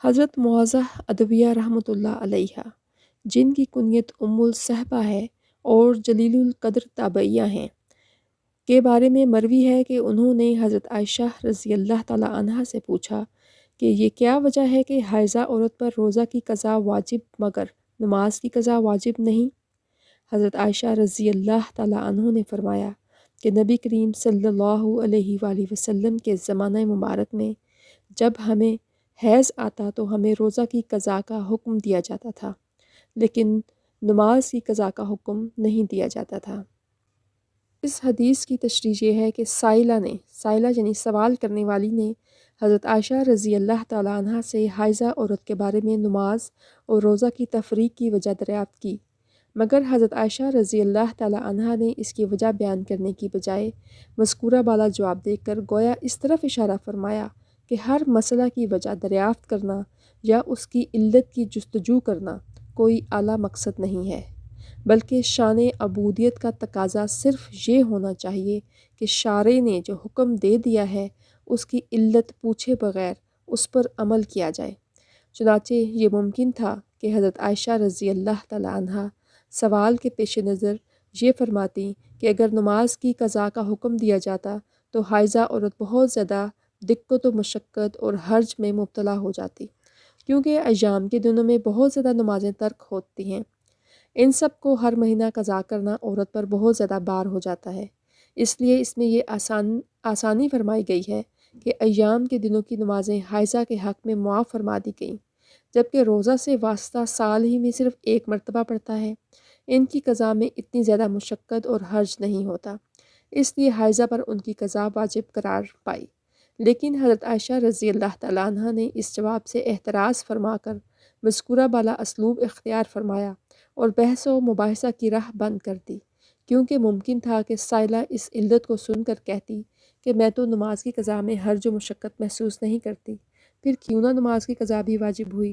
حضرت معاذہ ادویہ رحمۃ اللہ علیہ، جن کی کنیت ام الصحبہ ہے اور جلیل القدر تابعیہ ہیں، کے بارے میں مروی ہے کہ انہوں نے حضرت عائشہ رضی اللہ تعالیٰ عنہا سے پوچھا کہ یہ کیا وجہ ہے کہ حائضہ عورت پر روزہ کی قضا واجب مگر نماز کی قضا واجب نہیں؟ حضرت عائشہ رضی اللہ تعالیٰ عنہ نے فرمایا کہ نبی کریم صلی اللہ علیہ وآلہ وسلم کے زمانہ مبارک میں جب ہمیں حیض آتا تو ہمیں روزہ کی قضا کا حکم دیا جاتا تھا، لیکن نماز کی قضا کا حکم نہیں دیا جاتا تھا۔ اس حدیث کی تشریح یہ ہے کہ سائلہ یعنی سوال کرنے والی نے حضرت عائشہ رضی اللہ تعالیٰ عنہ سے حائضہ عورت کے بارے میں نماز اور روزہ کی تفریق کی وجہ دریافت کی، مگر حضرت عائشہ رضی اللہ تعالیٰ عنہ نے اس کی وجہ بیان کرنے کی بجائے مذکورہ بالا جواب دے کر گویا اس طرف اشارہ فرمایا کہ ہر مسئلہ کی وجہ دریافت کرنا یا اس کی علت کی جستجو کرنا کوئی اعلیٰ مقصد نہیں ہے، بلکہ شان عبودیت کا تقاضا صرف یہ ہونا چاہیے کہ شارع نے جو حکم دے دیا ہے اس کی علت پوچھے بغیر اس پر عمل کیا جائے۔ چنانچہ یہ ممکن تھا کہ حضرت عائشہ رضی اللہ تعالیٰ عنہا سوال کے پیش نظر یہ فرماتی کہ اگر نماز کی قضا کا حکم دیا جاتا تو حائضہ عورت بہت زیادہ دقت و مشقت اور حرج میں مبتلا ہو جاتی، کیونکہ ایام کے دنوں میں بہت زیادہ نمازیں ترک ہوتی ہیں۔ ان سب کو ہر مہینہ قضا کرنا عورت پر بہت زیادہ بار ہو جاتا ہے، اس لیے اس میں یہ آسانی فرمائی گئی ہے کہ ایام کے دنوں کی نمازیں حائضہ کے حق میں معاف فرما دی گئیں، جبکہ روزہ سے واسطہ سال ہی میں صرف ایک مرتبہ پڑتا ہے۔ ان کی قضا میں اتنی زیادہ مشقت اور حرج نہیں ہوتا، اس لیے حائضہ پر ان کی قضا واجب قرار پائی۔ لیکن حضرت عائشہ رضی اللہ تعالیٰ عنہ نے اس جواب سے احتراز فرما کر مذکورہ بالا اسلوب اختیار فرمایا اور بحث و مباحثہ کی راہ بند کر دی، کیونکہ ممکن تھا کہ سائلہ اس علت کو سن کر کہتی کہ میں تو نماز کی قضا میں حرج و مشقت محسوس نہیں کرتی، پھر کیوں نہ نماز کی قضا بھی واجب ہوئی۔